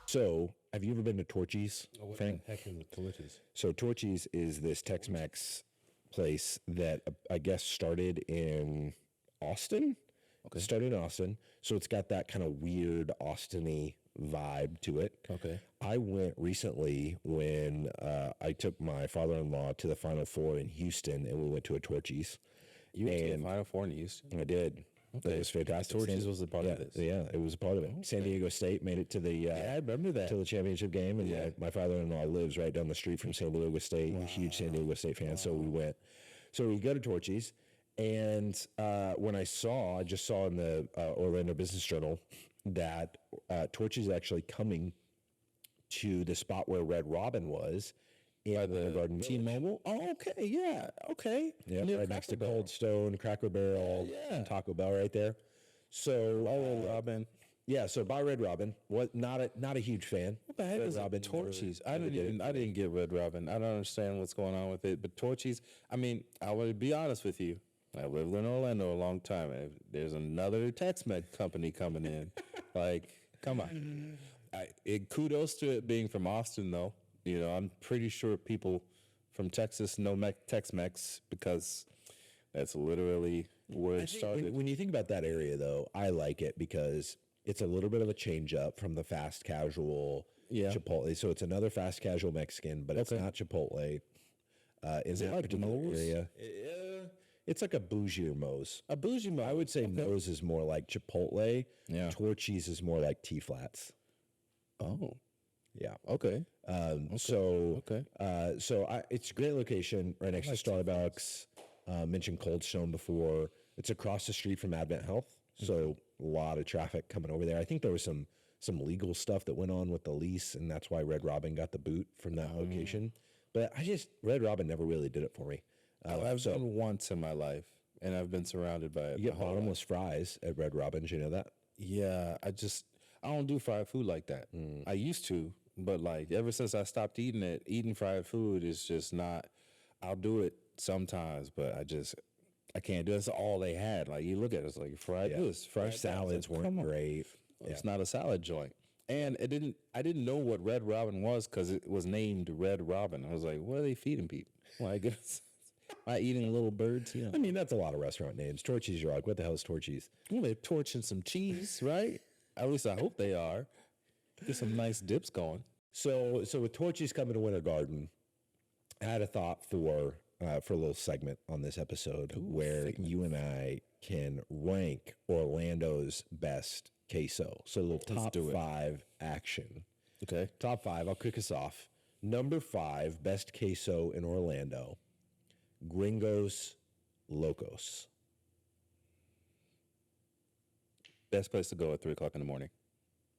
So, have you ever been to Torchy's? What Frank? the heck is the Torchy's? So, Torchy's is this Tex-Mex place that I guess started in Austin. Okay. Started in Austin. So, it's got that kind of weird Austin-y vibe to it. Okay. I went recently when I took my father-in-law to the Final Four in Houston, and we went to a Torchy's. You went to the Final Four in Houston? I did. Okay. It was fantastic. Torchy's was a part yeah, of this. Yeah, it was a part of it. Okay. San Diego State made it to the I remember that. to the championship game, and Yeah. my father-in-law lives right down the street from San Diego State. Wow. Huge San Diego State fan, so we went. So we go to Torchy's, and when I just saw in the Orlando Business Journal that Torchy's is actually coming to the spot where Red Robin was. By the Garden T-Mobile? Oh, okay, yeah, okay. Yeah, right next to Barrel. Cold Stone, Cracker Barrel, and Taco Bell right there. So, Red Robin. Yeah, so by Red Robin, not a huge fan. What the heck Red is Robin Torchy's? I didn't get Red Robin. I don't understand what's going on with it. But Torchy's, I mean, I would be honest with you. I lived in Orlando a long time. And there's another Tex-Mex company coming in. Like, come on. Kudos to it being from Austin, though. You know, I'm pretty sure people from Texas know Tex-Mex because that's literally where it started. When you think about that area, though, I like it because it's a little bit of a change up from the fast casual Chipotle. So it's another fast casual Mexican, but it's not Chipotle. Is it like Moe's? Area? It's like a bougie Moe's. A bougie Moe's. I would say Moe's is more like Chipotle. Yeah. Torchy's is more like T-Flats. Oh. Yeah. Okay. So it's a great location right next to Starbucks. Mentioned Cold Stone before. It's across the street from Advent Health, so a lot of traffic coming over there. I think there was some legal stuff that went on with the lease, and that's why Red Robin got the boot from that location. But Red Robin never really did it for me. I've done once in my life, and I've been surrounded by it. You get bottomless fries at Red Robin. Did you know that? Yeah, I don't do fried food like that. I used to. But like ever since I stopped eating it, eating fried food is just not. I'll do it sometimes, but I can't do it. That's all they had. Like you look at it, it's like fried. Fried salads weren't great. It's not a salad joint, and I didn't know what Red Robin was because it was named Red Robin. I was like, what are they feeding people? Like, am I eating little birds? You know? I mean, that's a lot of restaurant names. Torchy's, you're like, what the hell is Torchy's? Well, they're torching some cheese, right? At least I hope they are. Get some nice dips going. So with Torchy's coming to Winter Garden, I had a thought for a little segment on this episode where you and I can rank Orlando's best queso. So a little top 5 action. Okay. Top 5, I'll kick us off. Number 5, best queso in Orlando, Gringos Locos. Best place to go at 3 o'clock in the morning.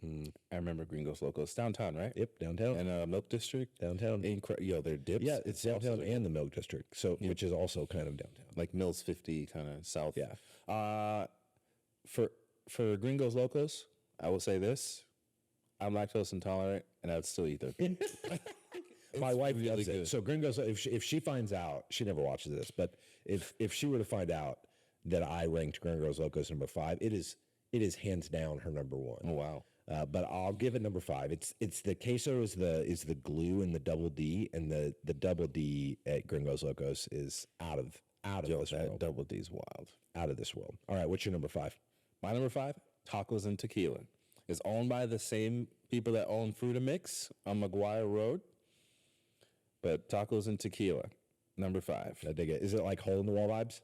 I remember Gringos Locos. Downtown, right? Yep, downtown. And Milk District. Downtown. Their dips. Yeah, it's downtown and the Milk District, which is also kind of downtown. Like Mills 50, kind of south. Yeah. For Gringos Locos, I will say this. I'm lactose intolerant, and I'd still eat them. My wife really loves good. it. So Gringos, if she finds out, she never watches this, but if she were to find out that I ranked Gringos Locos number 5, it is hands down her number 1. Oh, wow. But I'll give it number 5. It's the queso is the glue in the double D, and the double D at Gringos Locos is out of this world. Double D's wild. Out of this world. All right, what's your number 5? My number 5, Tacos and Tequila. It's owned by the same people that own Fruta Mix on McGuire Road. But Tacos and Tequila, number 5. I dig it. Is it like hole in the wall vibes?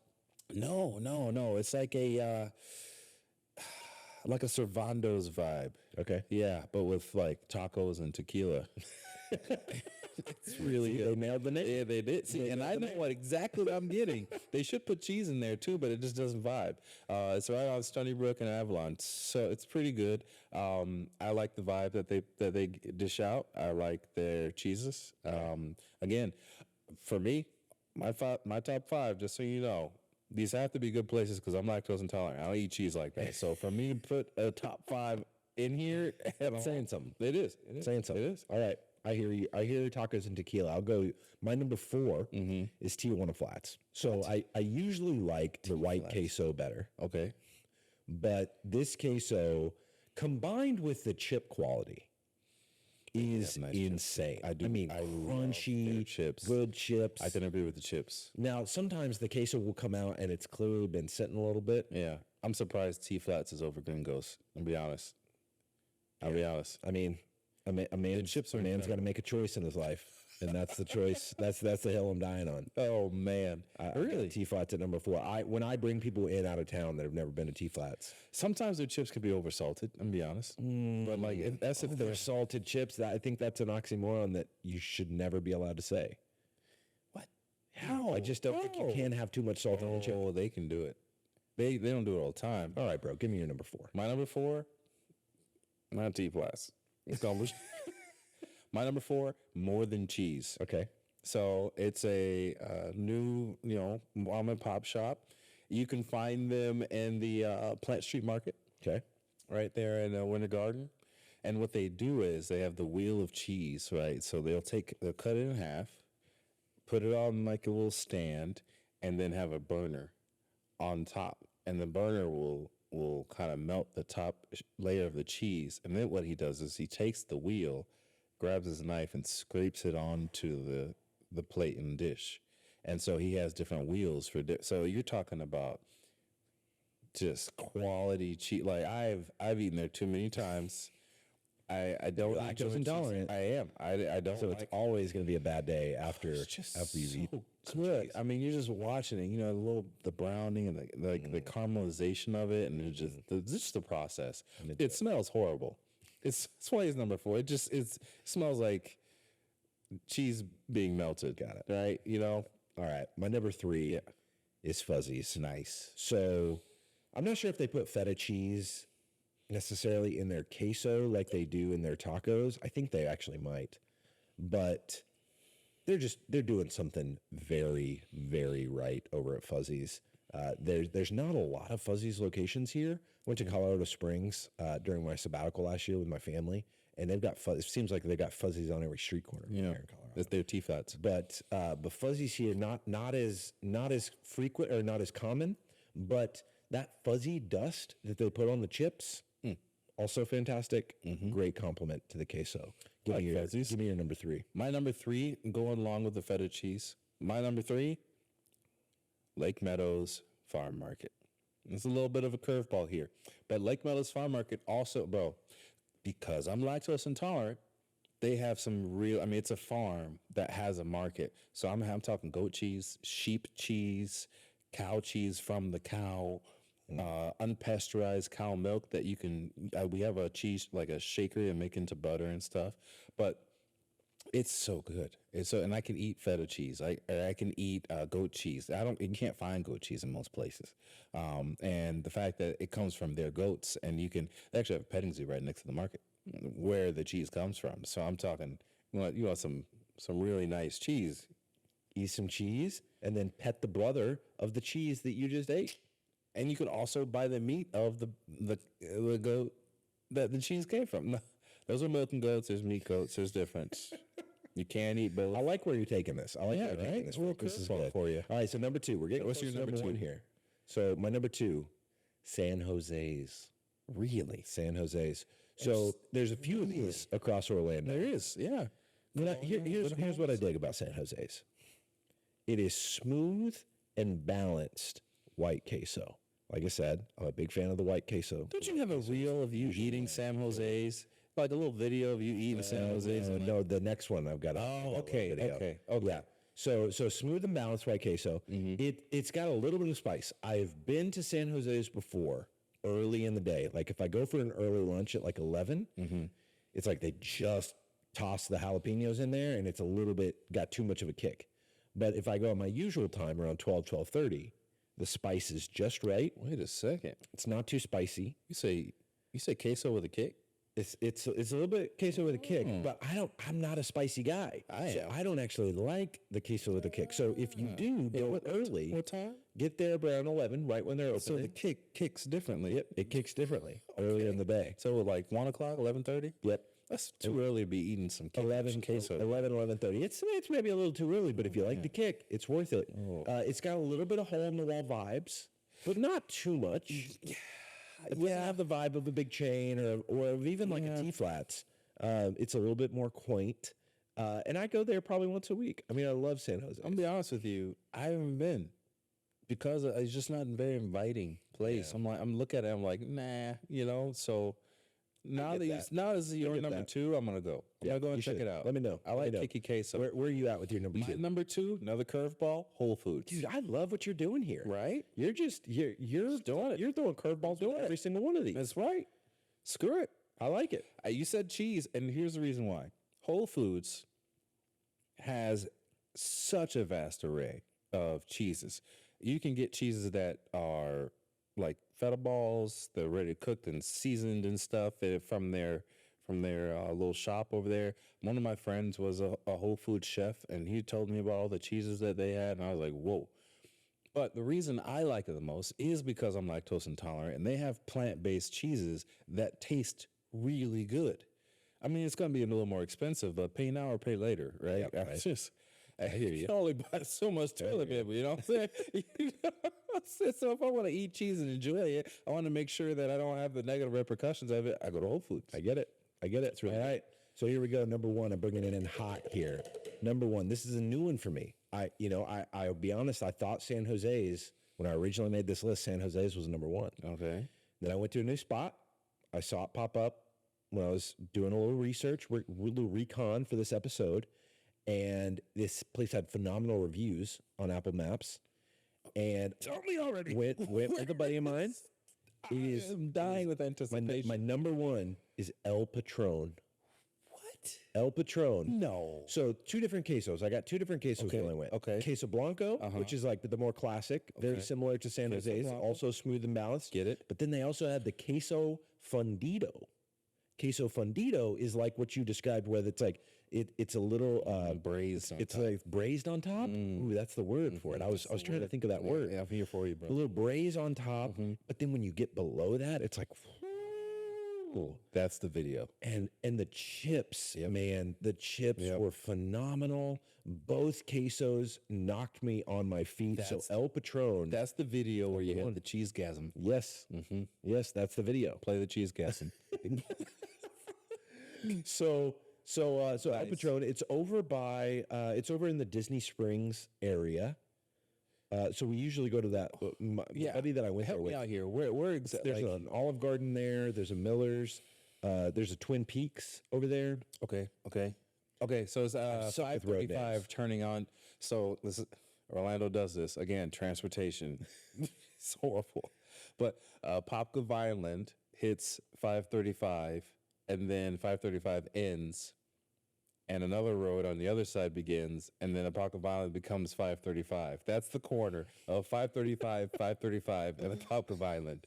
No. It's like a Cervando's vibe. Okay. Yeah, but with like tacos and tequila. It's really good. They nailed the name. Yeah, they did. See, and I know exactly what I'm getting. They should put cheese in there too, but it just doesn't vibe. It's right on Stony Brook and Avalon, so it's pretty good. I like the vibe that they dish out. I like their cheeses. Again, for me, my top 5, just so you know, these have to be good places because I'm lactose intolerant. I don't eat cheese like that. So for me to put a top 5 in here, saying something. It is. Saying something. It is. All right. I hear you. I hear tacos and tequila. I'll go. My number 4 is Tijuana Flats. So I usually like the white queso better. Okay. but this queso combined with the chip quality is nice insane. I do. I mean, I love crunchy their chips. good chips. I can agree with the chips. Now, sometimes the queso will come out and it's clearly been sitting a little bit. Yeah, I'm surprised T Flats is over Gringos. I'll be honest. I'll be honest. I mean, a man's got to make a choice in his life, and that's the choice. That's the hill I'm dying on. Oh man, really? T Flats at number 4. When I bring people in out of town that have never been to T Flats, Sometimes their chips can be oversalted. I'm be honest, but like if they're they're salted chips. I think that's an oxymoron that you should never be allowed to say. what? I just don't think you can have too much salt on a chip. Oh, they can do it. They don't do it all the time. All right, bro, give me your number 4. My number 4, not T Flats. It's gone. My number 4, More Than Cheese. Okay. So it's a new, mom and pop shop. You can find them in the Plant Street Market, Okay. right there in Winter Garden. And what they do is they have the wheel of cheese, right? So they'll cut it in half, put it on like a little stand, and then have a burner on top. And the burner will kind of melt the top layer of the cheese. And then what he does is he takes the wheel, grabs his knife, and scrapes it onto the plate and dish. And so he has different wheels for so you're talking about just quality cheese. Like I've eaten there too many times. I don't Lactose enjoy cheese. intolerant. I am. I don't. So it's always going to be a bad day after you've eaten. Good. I mean, you're just watching it. The browning and the caramelization of it, and it's just the process. It smells horrible. That's why it's number 4. It smells like cheese being melted. Got it. Right? All right. My number 3 is Fuzzies. Nice. So I'm not sure if they put feta cheese necessarily in their queso like they do in their tacos. I think they actually might. But they're doing something very, very right over at Fuzzies. There's not a lot of Fuzzies locations here. Went to Colorado Springs during my sabbatical last year with my family, and they've got it seems like they've got Fuzzies on every street corner here in Colorado. That's their T-Flats. But Fuzzies here not as frequent or not as common, but that fuzzy dust that they put on the chips, also fantastic. Great compliment to the queso. Give me your number 3. My number 3, going along with the feta cheese. My number 3, Lake Meadows Farm Market. It's a little bit of a curveball here, but Lake Meadows Farm Market also, bro, because I'm lactose intolerant, they have some real. I mean, it's a farm that has a market. So I'm talking goat cheese, sheep cheese, cow cheese from the cow, unpasteurized cow milk that you can. We have a cheese like a shaker and make into butter and stuff, but it's so good. And I can eat feta cheese. I can eat goat cheese. You can't find goat cheese in most places. And the fact that it comes from their goats, and they actually have a petting zoo right next to the market where the cheese comes from. So I'm talking, you want some really nice cheese. Eat some cheese and then pet the brother of the cheese that you just ate. And you could also buy the meat of the goat that the cheese came from. Those are milking goats. There's meat goats. There's difference. You can't eat both. I like where you're taking this. I like where you're taking this. This is good for you. All right, so number 2. We're getting What's your number 1 2 here? So my number 2, San Jose's. Really? San Jose's. So there's a few of these across Orlando. There is, yeah. Here's what I dig about San Jose's. It is smooth and balanced white queso. Like I said, I'm a big fan of the white queso. Don't you have a reel of you eating San Jose's? Like a little video of you eating San Jose's? No, the next one I've got. Okay. Yeah. So smooth and balanced white queso. It's got a little bit of spice. I've been to San Jose's before, early in the day. Like if I go for an early lunch at like 11, it's like they just toss the jalapenos in there, and it's a little bit got too much of a kick. But if I go at my usual time around 12:30, the spice is just right. Wait a second. It's not too spicy. You say queso with a kick? It's a little bit queso with a kick, but I'm not a spicy guy. I don't actually like the queso with a kick. So if you do go early, what time? Get there around 11, right when they're open. So the kick kicks differently. Yep, it kicks differently earlier in the day. So like 1 o'clock, 11:30. Yep. That's too early to be eating some 11 queso. 11:30. It's maybe a little too early, but if you like the kick, it's worth it. It's got a little bit of hole in the wall vibes, but not too much. it doesn't have the vibe of a big chain or of even like a T Flats. It's a little bit more quaint. And I go there probably once a week. I mean, I love San Jose. I'm gonna be honest with you. I haven't been because it's just not a very inviting place. I'm looking at it. I'm like, nah, So now as your number two, I'm gonna go. I'm gonna go and check it out. Let me know. I like Kiki Queso. Where are you at with your number two? Number two, another curveball, Whole Foods. Dude, I love what you're doing here. Right? You're doing it. You're throwing curveballs with every single one of these. That's right. Screw it. I like it. You said cheese, and here's the reason why. Whole Foods has such a vast array of cheeses. You can get cheeses that are like feta balls, they're ready cooked and seasoned and stuff from their little shop over there. One of my friends was a Whole Foods chef, and he told me about all the cheeses that they had, and I was like, whoa. But the reason I like it the most is because I'm lactose intolerant, and they have plant-based cheeses that taste really good. I mean, it's going to be a little more expensive, but pay now or pay later, right? Yep, right. It's just, I hear you. You can only buy so much toilet paper, you know what I'm saying? So if I want to eat cheese and enjoy it, I want to make sure that I don't have the negative repercussions of it. I go to Whole Foods. I get it. It's really all right. So here we go. Number one, I'm bringing it in hot here. Number one, this is a new one for me. I'll be honest. I thought San Jose's, when I originally made this list, San Jose's was number one. Okay. Then I went to a new spot. I saw it pop up when I was doing a little research, a little recon for this episode. And this place had phenomenal reviews on Apple Maps. And Tell me already. Went with a buddy of mine. I'm dying with anticipation. My number one is El Patron. What? El Patron. No. So two different quesos. I got two different quesos when I went. Okay. Queso Blanco, which is like the more classic, very similar to San Jose's, also smooth and balanced. Get it? But then they also had the Queso Fundido. Queso Fundido is like what you described, where it's like it's a little braised. It's like braised on top. Ooh, that's the word for it. I was trying to think of that word. Yeah, I'm here for you, bro. A little braise on top, but then when you get below that, it's like, ooh, that's the video. And the chips, man, the chips were phenomenal. Both quesos knocked me on my feet. So El Patron. That's the video where you have the cheesegasm. Yes. Yes, that's the video. Play the cheesegasm. So El Patron, it's over in the Disney Springs area. So we usually go to that. My buddy that I went there with. Help me out here. Where exactly? There's an Olive Garden there. There's a Miller's. There's a Twin Peaks over there. Okay. So it's 5:35 turning on. So this is, Orlando does this again. Transportation, it's horrible. But Popka Vineland hits 5:35, and then 5:35 ends, and another road on the other side begins, and then Apopka Vineland becomes 5:35. That's the corner of 5:35, 5:35, and Apopka Vineland.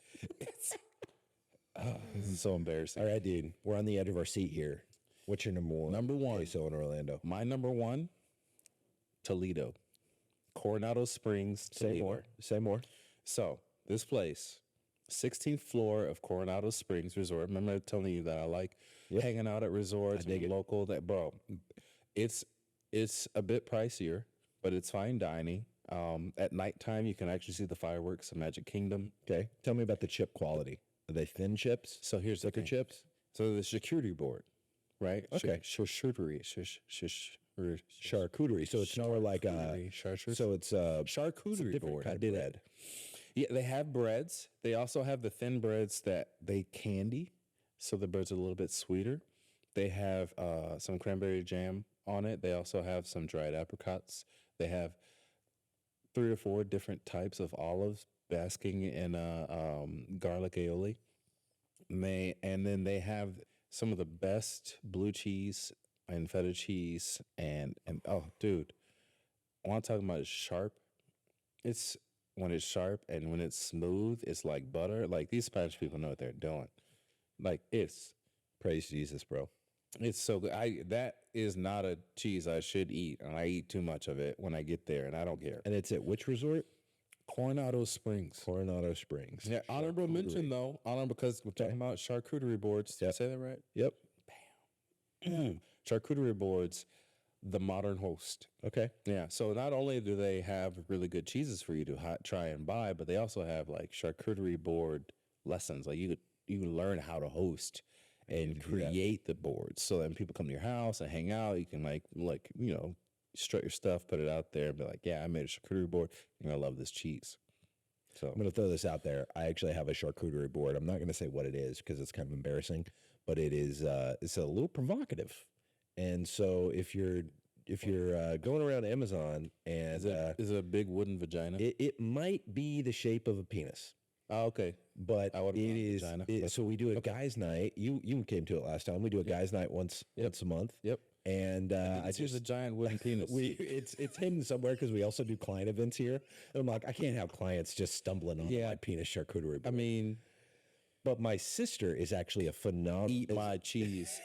This is so embarrassing. All right, dude. We're on the edge of our seat here. What's your number one? Number one. Queso in Orlando. My number one, Toledo. Coronado Springs, Say more. So this place, 16th floor of Coronado Springs Resort. Remember telling you that I like hanging out at resorts, local. That bro, it's a bit pricier, but it's fine dining. At nighttime, you can actually see the fireworks of Magic Kingdom. Okay, tell me about the chip quality. Are they thin chips? So here's the thicker thing. chips. So the charcuterie board, right? Okay. Charcuterie. Charcuterie. So it's more like so it's charcuterie board. I did it. Yeah, they have breads. They also have the thin breads that they candy, so the breads are a little bit sweeter. They have some cranberry jam on it. They also have some dried apricots. They have 3 or 4 different types of olives basking in garlic aioli. And then they have some of the best blue cheese and feta cheese and oh, dude, I want to talk about sharp. It's when it's sharp and when it's smooth, it's like butter. Like these Spanish people know what they're doing. Like it's praise Jesus, bro. It's so good. That is not a cheese I should eat, and I eat too much of it when I get there, and I don't care. And it's at which resort? Coronado Springs. Coronado Springs. Yeah, honorable mention though. Honorable because we're talking about charcuterie boards. Did I say that right? Yep. Bam. Charcuterie boards, the modern host. Okay. Yeah. So not only do they have really good cheeses for you to try and buy, but they also have like charcuterie board lessons. Like you could learn how to host and create the boards. So then people come to your house and hang out. You can strut your stuff, put it out there, and be like, yeah, I made a charcuterie board. You're gonna love this cheese. So I'm going to throw this out there. I actually have a charcuterie board. I'm not going to say what it is because it's kind of embarrassing, but it is it's a little provocative. And so if you're going around Amazon and is it a big wooden vagina? it might be the shape of a penis. Oh, okay. But I would it is so we do a guys' night. You came to it last time. We do a guys' night once a month. Yep. And It's just a giant wooden penis. it's hidden somewhere because we also do client events here. And I'm like, I can't have clients just stumbling on my penis charcuterie board. I mean, but my sister is actually a phenomenal. eat my cheese.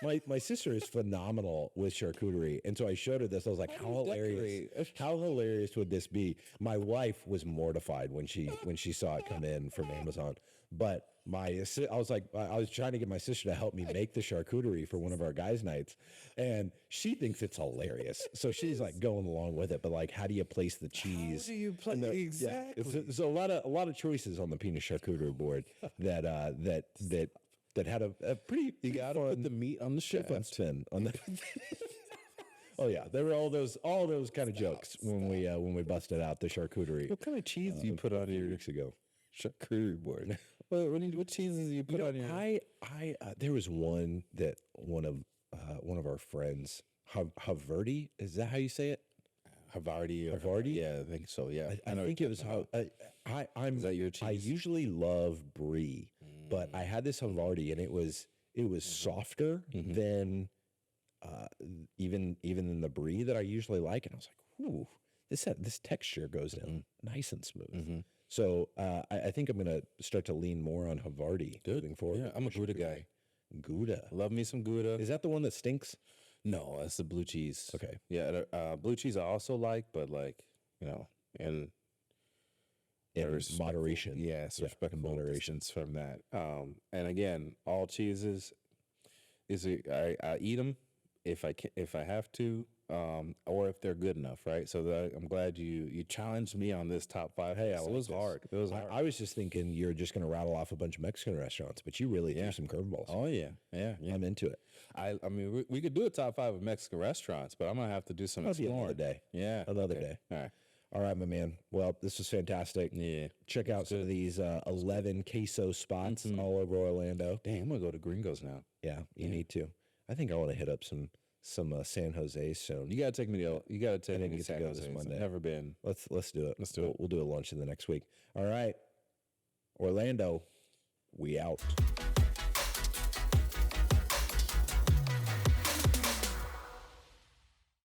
My sister is phenomenal with charcuterie, and so I showed her this. I was like, "How hilarious! How hilarious would this be?" My wife was mortified when she saw it come in from Amazon. But I was trying to get my sister to help me make the charcuterie for one of our guys' nights, and she thinks it's hilarious. So she's like going along with it. But like, how do you place the cheese? How do you place exactly? It's a lot of choices on the penis charcuterie board that had a pretty. You got to put the meat on the shaft. Spin on the. Oh yeah, there were all those kind of jokes when we busted out the charcuterie. What kind of cheese do you put on your weeks ago? Charcuterie board? What cheeses do you put on your? There was one that one of our friends, Havarti, is that how you say it? Havarti. Yeah, I think so. Yeah, I think it was how. Is that your cheese? I usually love brie, but I had this Havarti and it was softer than even in the brie that I usually like, and I was like, ooh, this texture goes down nice and smooth. So I think I'm gonna start to lean more on Havarti moving forward. Yeah, I'm a Gouda guy. Gouda, Love me some Gouda. is that the one that stinks? No, that's the blue cheese. Okay. Yeah, blue cheese I also like, but in moderation. Yes, respectful moderation. distance from that. And again, all cheeses I eat them if I have to, or if they're good enough, right? So I'm glad you challenged me on this top 5. Hey, it was hard. It was hard. I was just thinking you're just going to rattle off a bunch of Mexican restaurants, but you really threw some curveballs. Oh yeah. I'm into it. I mean, we could do a top 5 of Mexican restaurants, but I'm gonna have to do some exploring. Another day. Yeah, Another day. All right, my man. Well, this was fantastic. Yeah. Check out some of these 11 queso spots all over Orlando. Dang, I'm gonna go to Gringos now. Yeah, you need to. I think I want to hit up some San Jose soon. You gotta take me to. You gotta take me to get to San go Jose. this Monday. I've never been. Let's do it. Let's do it. We'll do a lunch in the next week. All right, Orlando, we out.